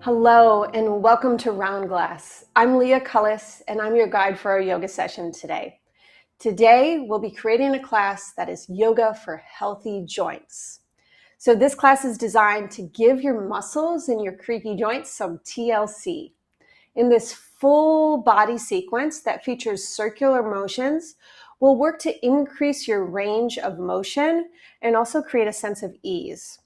Hello and welcome to Round Glass. I'm Leah Cullis and I'm your guide for our yoga session today. Today we'll be creating a class that is yoga for healthy joints. So this class is designed to give your muscles and your creaky joints some TLC. In this full body sequence that features circular motions, we'll work to increase your range of motion and also create a sense of ease.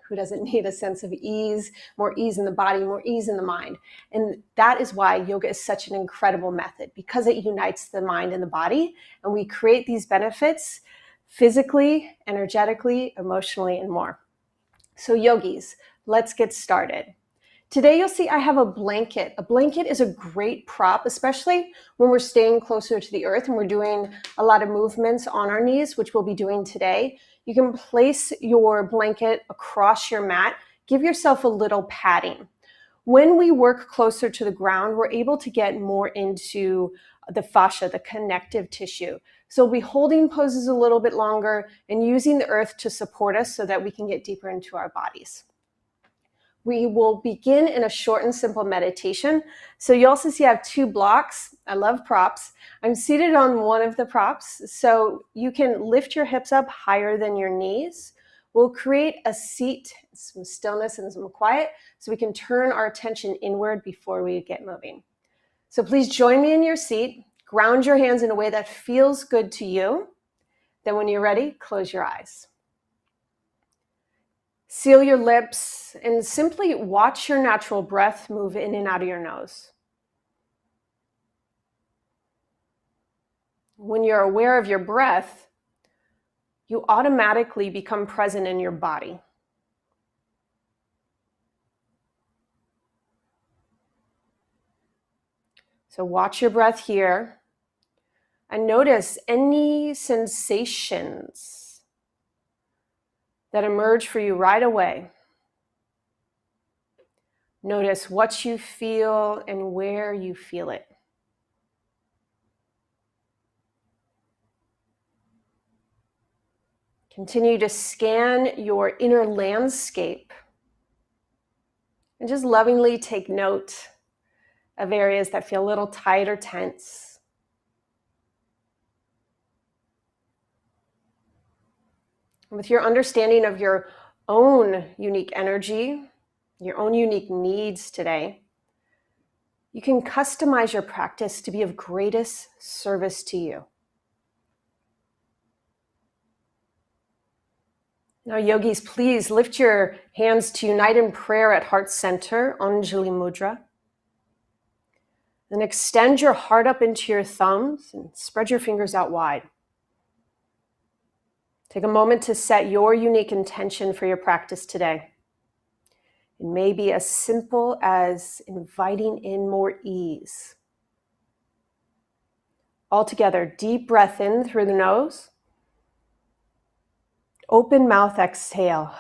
Who doesn't need a sense of ease, more ease in the body, more ease in the mind? And that is why yoga is such an incredible method, because it unites the mind and the body, and we create these benefits physically, energetically, emotionally, and more. So yogis, let's get started. Today you'll see I have a blanket. A blanket is a great prop, especially when we're staying closer to the earth and we're doing a lot of movements on our knees, which we'll be doing today. You can place your blanket across your mat. Give yourself a little padding. When we work closer to the ground, we're able to get more into the fascia, the connective tissue. So we'll be holding poses a little bit longer and using the earth to support us so that we can get deeper into our bodies. We will begin in a short and simple meditation. So you also see I have two blocks. I love props. I'm seated on one of the props, so you can lift your hips up higher than your knees. We'll create a seat, some stillness and some quiet, so we can turn our attention inward before we get moving. So please join me in your seat. Ground your hands in a way that feels good to you. Then when you're ready, close your eyes. Seal your lips and simply watch your natural breath move in and out of your nose. When you're aware of your breath, you automatically become present in your body. So watch your breath here and notice any sensations that emerge for you right away. Notice what you feel and where you feel it. Continue to scan your inner landscape and just lovingly take note of areas that feel a little tight or tense. With your understanding of your own unique energy, your own unique needs today, you can customize your practice to be of greatest service to you. Now, yogis, please lift your hands to unite in prayer at heart center, Anjali Mudra. Then extend your heart up into your thumbs and spread your fingers out wide. Take a moment to set your unique intention for your practice today. It may be as simple as inviting in more ease. Altogether, deep breath in through the nose. Open mouth, exhale.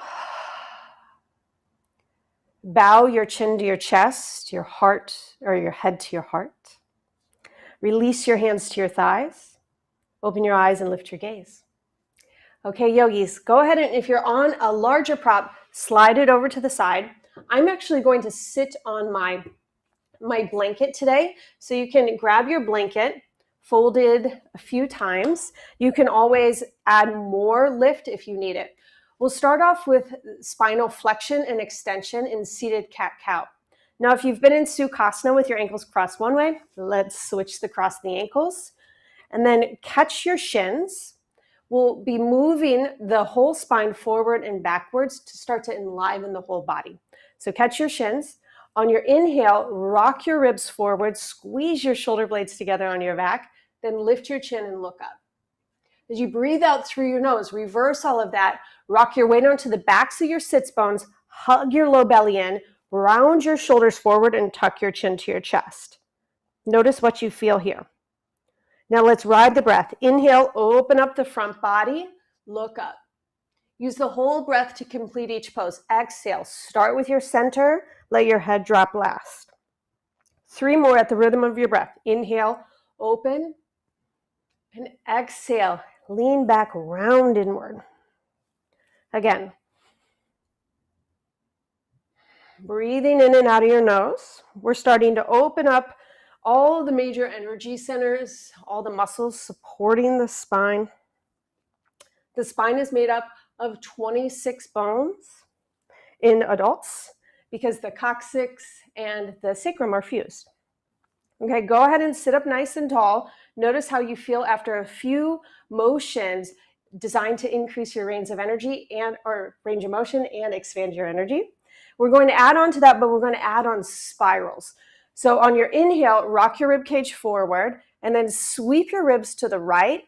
Bow your chin to your chest, your heart, or your head to your heart. Release your hands to your thighs. Open your eyes and lift your gaze. Okay, yogis, go ahead and if you're on a larger prop, slide it over to the side. I'm actually going to sit on my blanket today. So you can grab your blanket, folded a few times. You can always add more lift if you need it. We'll start off with spinal flexion and extension in seated cat-cow. Now, if you've been in Sukhasana with your ankles crossed one way, let's switch the cross the ankles. And then catch your shins. We'll be moving the whole spine forward and backwards to start to enliven the whole body. So catch your shins. On your inhale, rock your ribs forward, squeeze your shoulder blades together on your back, then lift your chin and look up. As you breathe out through your nose, reverse all of that. Rock your weight onto the backs of your sits bones, hug your low belly in, round your shoulders forward and tuck your chin to your chest. Notice what you feel here. Now let's ride the breath. Inhale, open up the front body, look up. Use the whole breath to complete each pose. Exhale, start with your center, let your head drop last. 3 more at the rhythm of your breath. Inhale, open, and exhale, lean back, round inward. Again. Breathing in and out of your nose. We're starting to open up all the major energy centers, all the muscles supporting the spine. The spine is made up of 26 bones in adults because the coccyx and the sacrum are fused. Okay, go ahead and sit up nice and tall. Notice how you feel after a few motions designed to increase your range of energy or range of motion and expand your energy. We're going to add on to that, but we're going to add on spirals. So on your inhale, rock your rib cage forward and then sweep your ribs to the right.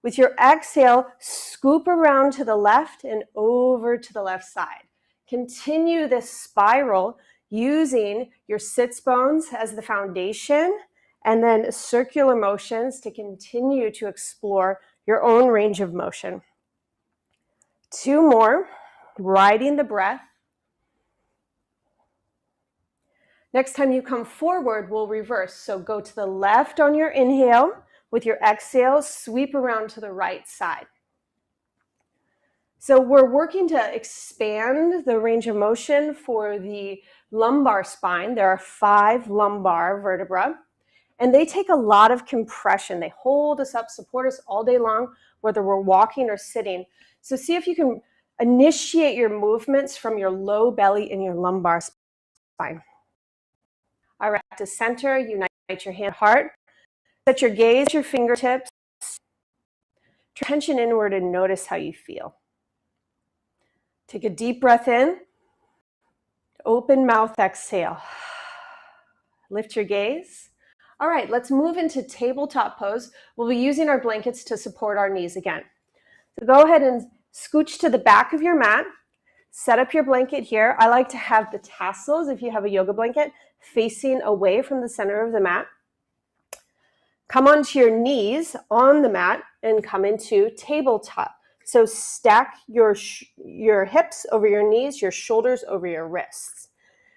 With your exhale, scoop around to the left and over to the left side. Continue this spiral using your sits bones as the foundation and then circular motions to continue to explore your own range of motion. 2 more, riding the breath. Next time you come forward, we'll reverse. So go to the left on your inhale. With your exhale, sweep around to the right side. So we're working to expand the range of motion for the lumbar spine. There are 5 lumbar vertebrae, and they take a lot of compression. They hold us up, support us all day long, whether we're walking or sitting. So see if you can initiate your movements from your low belly and your lumbar spine. All right, to center, unite your hand, heart. Set your gaze, your fingertips. Tension inward and notice how you feel. Take a deep breath in. Open mouth, exhale. Lift your gaze. All right, let's move into tabletop pose. We'll be using our blankets to support our knees again. So go ahead and scooch to the back of your mat. Set up your blanket here. I like to have the tassels, if you have a yoga blanket, facing away from the center of the mat. Come onto your knees on the mat and come into tabletop. So stack your hips over your knees, your shoulders over your wrists.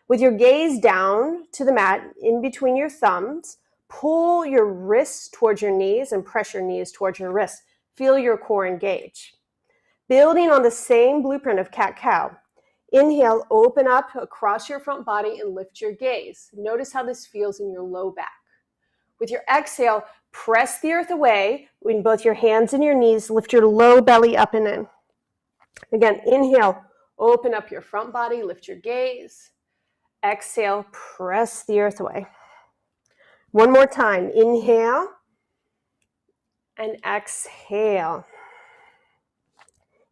With your gaze down to the mat, in between your thumbs, pull your wrists towards your knees and press your knees towards your wrists. Feel your core engage. Building on the same blueprint of cat-cow, inhale, open up across your front body and lift your gaze. Notice how this feels in your low back. With your exhale, press the earth away in both your hands and your knees. Lift your low belly up and in. Again, inhale, open up your front body, lift your gaze. Exhale, press the earth away. One more time. Inhale and exhale.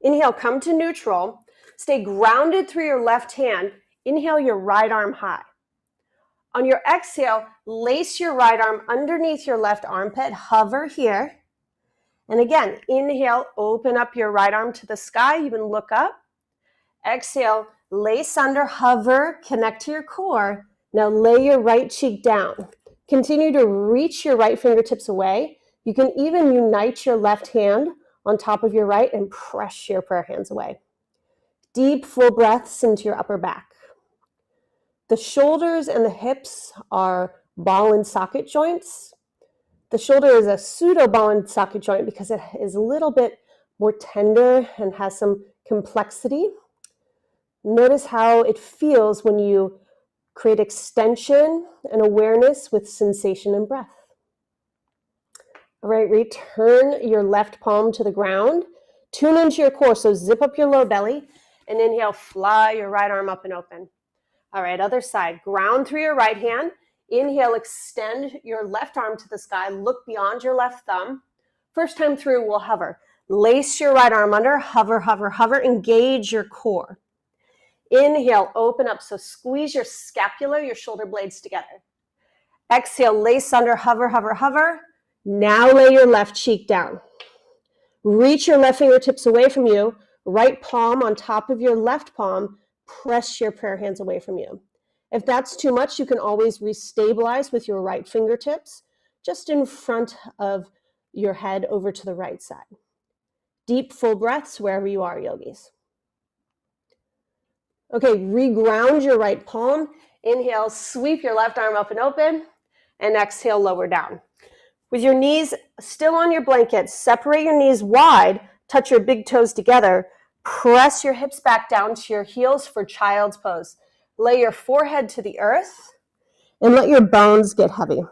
Inhale, come to neutral. Stay grounded through your left hand. Inhale your right arm high. On your exhale, lace your right arm underneath your left armpit. Hover here. And again, inhale, open up your right arm to the sky. You can look up. Exhale, lace under, hover, connect to your core. Now lay your right cheek down. Continue to reach your right fingertips away. You can even unite your left hand on top of your right and press your prayer hands away. Deep, full breaths into your upper back. The shoulders and the hips are ball and socket joints. The shoulder is a pseudo ball and socket joint because it is a little bit more tender and has some complexity. Notice how it feels when you create extension and awareness with sensation and breath. All right, return your left palm to the ground. Tune into your core, so zip up your low belly and inhale, fly your right arm up and open. All right, other side. Ground through your right hand. Inhale, extend your left arm to the sky. Look beyond your left thumb. First time through, we'll hover. Lace your right arm under. Hover, hover, hover. Engage your core. Inhale, open up. So squeeze your scapula, your shoulder blades together. Exhale, lace under. Hover, hover, hover. Now lay your left cheek down. Reach your left fingertips away from you. Right palm on top of your left palm. Press your prayer hands away from you. If that's too much, you can always restabilize with your right fingertips just in front of your head over to the right side. Deep, full breaths wherever you are, yogis. Okay, reground your right palm. Inhale, sweep your left arm up and open, and exhale, lower down. With your knees still on your blanket, separate your knees wide, touch your big toes together. Press your hips back down to your heels for child's pose. Lay your forehead to the earth and let your bones get heavy.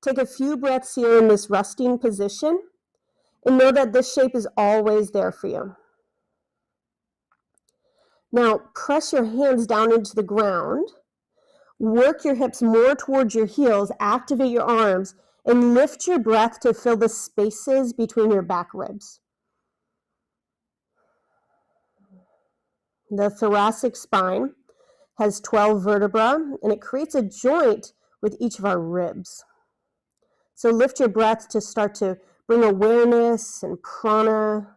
Take a few breaths here in this resting position and know that this shape is always there for you. Now, press your hands down into the ground. Work your hips more towards your heels, activate your arms, and lift your breath to fill the spaces between your back ribs. The thoracic spine has 12 vertebrae, and it creates a joint with each of our ribs. So lift your breath to start to bring awareness and prana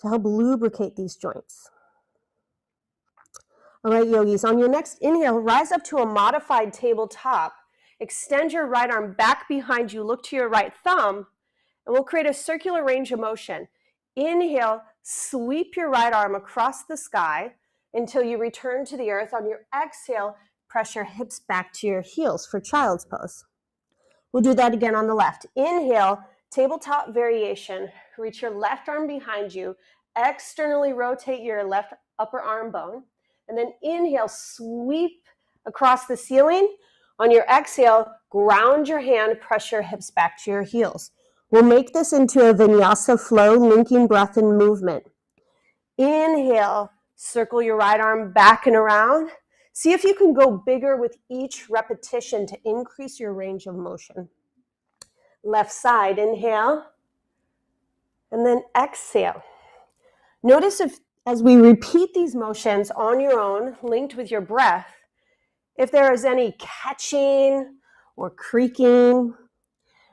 to help lubricate these joints. All right, yogis, on your next inhale, rise up to a modified tabletop. Extend your right arm back behind you, look to your right thumb, and we'll create a circular range of motion. Inhale, sweep your right arm across the sky until you return to the earth. On your exhale, press your hips back to your heels for child's pose. We'll do that again on the left. Inhale, tabletop variation. Reach your left arm behind you. Externally rotate your left upper arm bone. And then inhale, sweep across the ceiling. On your exhale, ground your hand, press your hips back to your heels. We'll make this into a vinyasa flow, linking breath and movement. Inhale, circle your right arm back and around. See if you can go bigger with each repetition to increase your range of motion. Left side, inhale, and then exhale. Notice if, as we repeat these motions on your own, linked with your breath, if there is any catching or creaking,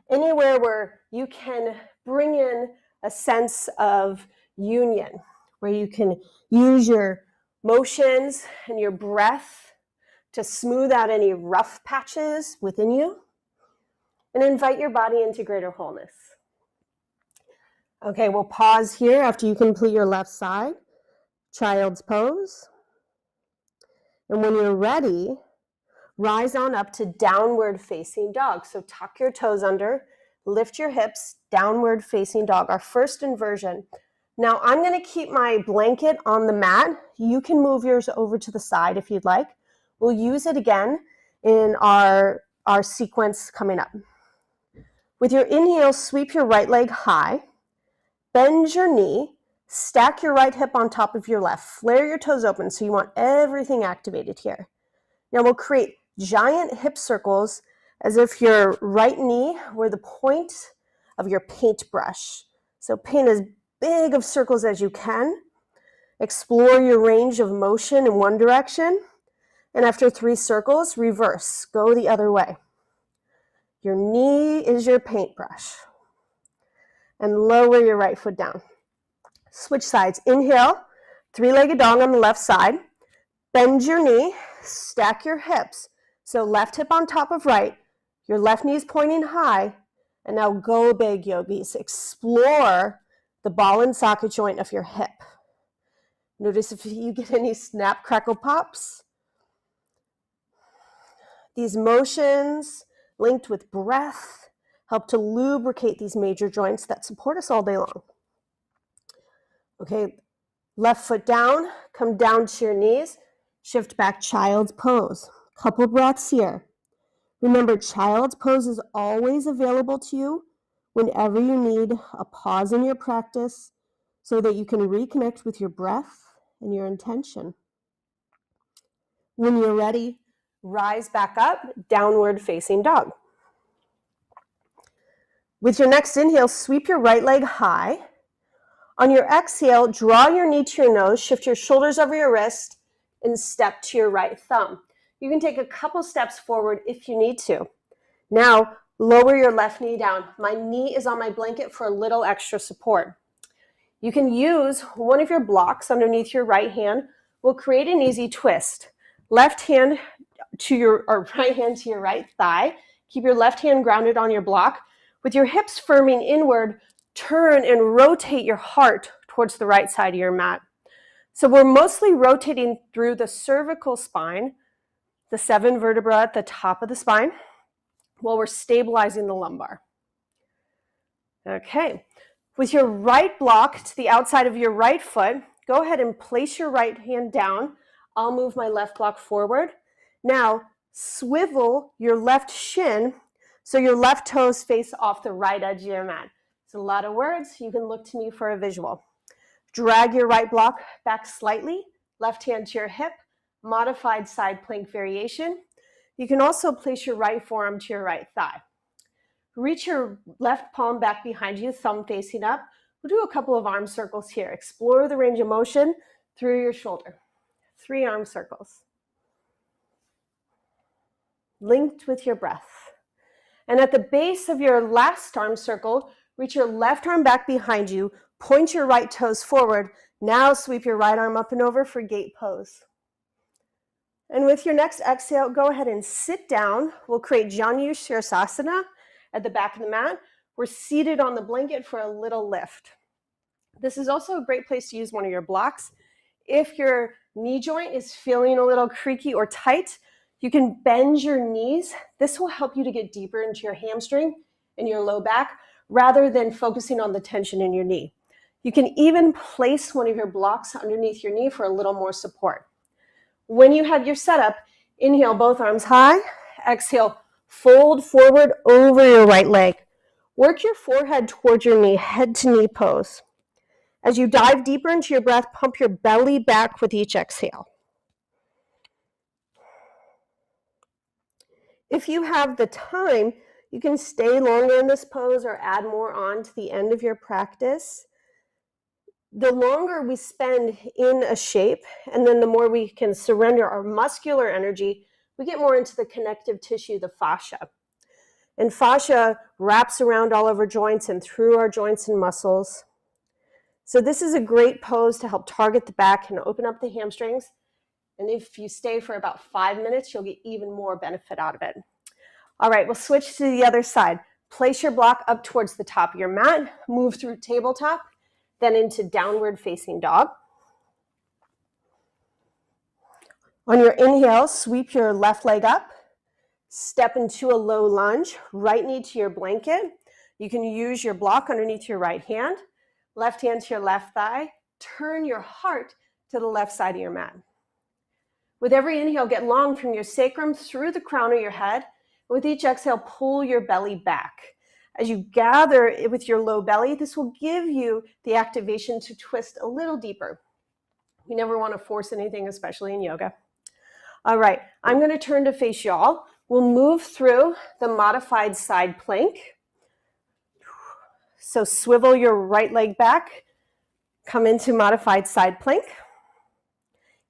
anywhere where you can bring in a sense of union, where you can use your motions and your breath to smooth out any rough patches within you and invite your body into greater wholeness. Okay, we'll pause here after you complete your left side, child's pose. And when you're ready, rise on up to downward facing dog. So tuck your toes under, lift your hips, downward facing dog, our first inversion. Now I'm going to keep my blanket on the mat. You can move yours over to the side if you'd like. We'll use it again in our sequence coming up. With your inhale, sweep your right leg high, bend your knee, stack your right hip on top of your left, flare your toes open so you want everything activated here. Now we'll create giant hip circles as if your right knee were the point of your paintbrush. So paint as big of circles as you can. Explore your range of motion in one direction. And after 3 circles, reverse. Go the other way. Your knee is your paintbrush. And lower your right foot down. Switch sides. Inhale, 3-legged dog on the left side. Bend your knee, stack your hips. So left hip on top of right, your left knee is pointing high, and now go big, yogis. Explore the ball and socket joint of your hip. Notice if you get any snap, crackle, pops. These motions linked with breath help to lubricate these major joints that support us all day long. Okay, left foot down, come down to your knees, shift back, child's pose. Couple breaths here. Remember, child's pose is always available to you whenever you need a pause in your practice so that you can reconnect with your breath and your intention. When you're ready, rise back up, downward facing dog. With your next inhale, sweep your right leg high. On your exhale, draw your knee to your nose, shift your shoulders over your wrist, and step to your right thumb. You can take a couple steps forward if you need to. Now, lower your left knee down. My knee is on my blanket for a little extra support. You can use one of your blocks underneath your right hand. We'll create an easy twist. Left hand to your, or right hand to your right thigh. Keep your left hand grounded on your block. With your hips firming inward, turn and rotate your heart towards the right side of your mat. So we're mostly rotating through the cervical spine, the 7 vertebrae at the top of the spine, while we're stabilizing the lumbar. Okay, with your right block to the outside of your right foot, go ahead and place your right hand down I'll move my left block forward. Now, swivel your left shin so your left toes face off the right edge of your mat. It's a lot of words. You can look to me for a visual. Drag your right block back slightly, left hand to your hip, modified side plank variation. You can also place your right forearm to your right thigh. Reach your left palm back behind you, thumb facing up. We'll do a couple of arm circles here. Explore the range of motion through your shoulder. 3 arm circles. Linked with your breath. And at the base of your last arm circle, reach your left arm back behind you, point your right toes forward. Now sweep your right arm up and over for gate pose. And with your next exhale, go ahead and sit down. We'll create Sharasana at the back of the mat. We're seated on the blanket for a little lift. This is also a great place to use one of your blocks. If your knee joint is feeling a little creaky or tight, you can bend your knees. This will help you to get deeper into your hamstring and your low back rather than focusing on the tension in your knee. You can even place one of your blocks underneath your knee for a little more support. When you have your setup, inhale both arms high, exhale, fold forward over your right leg. Work your forehead towards your knee, head to knee pose. As you dive deeper into your breath, pump your belly back with each exhale. If you have the time, you can stay longer in this pose or add more on to the end of your practice. The longer we spend in a shape, and then the more we can surrender our muscular energy, we get more into the connective tissue, the fascia. And fascia wraps around all of our joints and through our joints and muscles. So this is a great pose to help target the back and open up the hamstrings. And if you stay for about 5 minutes, you'll get even more benefit out of it. All right, we'll switch to the other side. Place your block up towards the top of your mat, move through tabletop, then into downward facing dog. On your inhale, sweep your left leg up, step into a low lunge, right knee to your blanket. You can use your block underneath your right hand, left hand to your left thigh, turn your heart to the left side of your mat. With every inhale, get long from your sacrum through the crown of your head. With each exhale, pull your belly back. As you gather with your low belly, this will give you the activation to twist a little deeper. You never want to force anything, especially in yoga. All right, I'm going to turn to face y'all. We'll move through the modified side plank. So swivel your right leg back, come into modified side plank.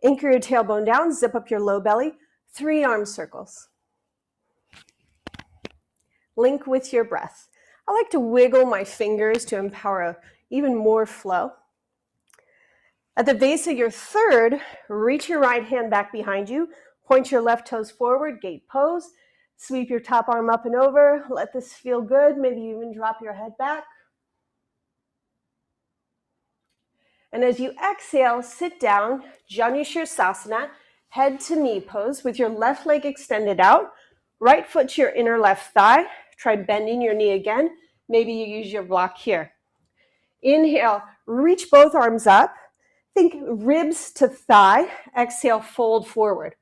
Anchor your tailbone down, zip up your low belly, 3 arm circles. Link with your breath. I like to wiggle my fingers to empower even more flow. At the base of your third, reach your right hand back behind you, point your left toes forward, gate pose, sweep your top arm up and over, let this feel good, maybe you even drop your head back. And as you exhale, sit down, Shavasana, head to knee pose with your left leg extended out, right foot to your inner left thigh. Try bending your knee again. Maybe you use your block here. Inhale, reach both arms up. Think ribs to thigh. Exhale, fold forward.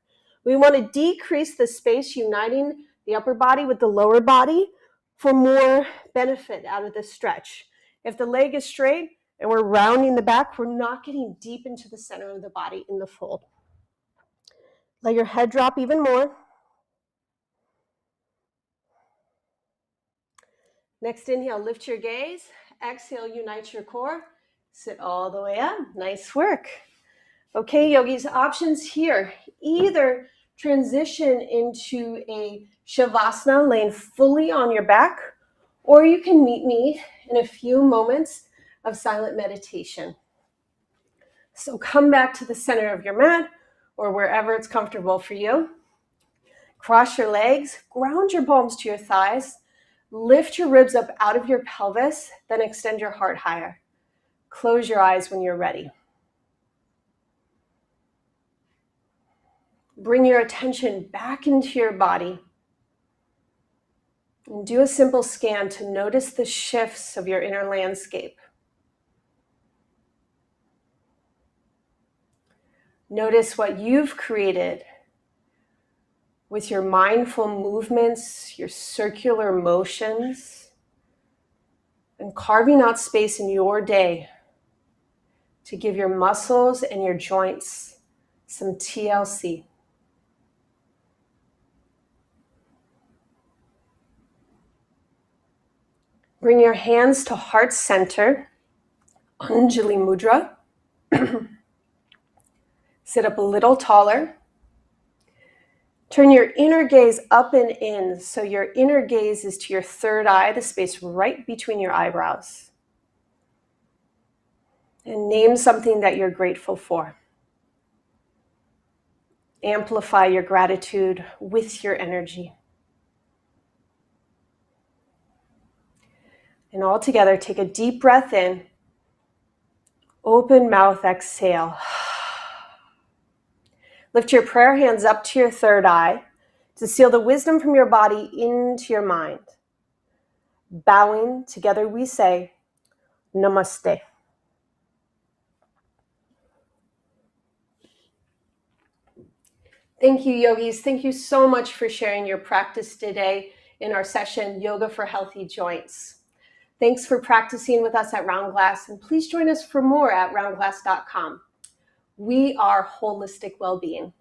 We want to decrease the space uniting the upper body with the lower body for more benefit out of this stretch. If the leg is straight and we're rounding the back, we're not getting deep into the center of the body in the fold. Let your head drop even more. Next inhale, lift your gaze. Exhale, unite your core. Sit all the way up. Nice work. Okay, yogis, options here. Either transition into a Shavasana, laying fully on your back, or you can meet me in a few moments of silent meditation. So come back to the center of your mat or wherever it's comfortable for you. Cross your legs, ground your palms to your thighs, lift your ribs up out of your pelvis, then extend your heart higher. Close your eyes when you're ready. Bring your attention back into your body. And do a simple scan to notice the shifts of your inner landscape. Notice what you've created with your mindful movements, your circular motions, and carving out space in your day to give your muscles and your joints some TLC. Bring your hands to heart center, Anjali Mudra. Sit up a little taller. Turn your inner gaze up and in, so your inner gaze is to your third eye, the space right between your eyebrows. And name something that you're grateful for. Amplify your gratitude with your energy. And all together, take a deep breath in. Open mouth, exhale. Lift your prayer hands up to your third eye to seal the wisdom from your body into your mind. Bowing, together we say, Namaste. Thank you, yogis. Thank you so much for sharing your practice today in our session, Yoga for Healthy Joints. Thanks for practicing with us at Round Glass, and please join us for more at roundglass.com. We are holistic well-being.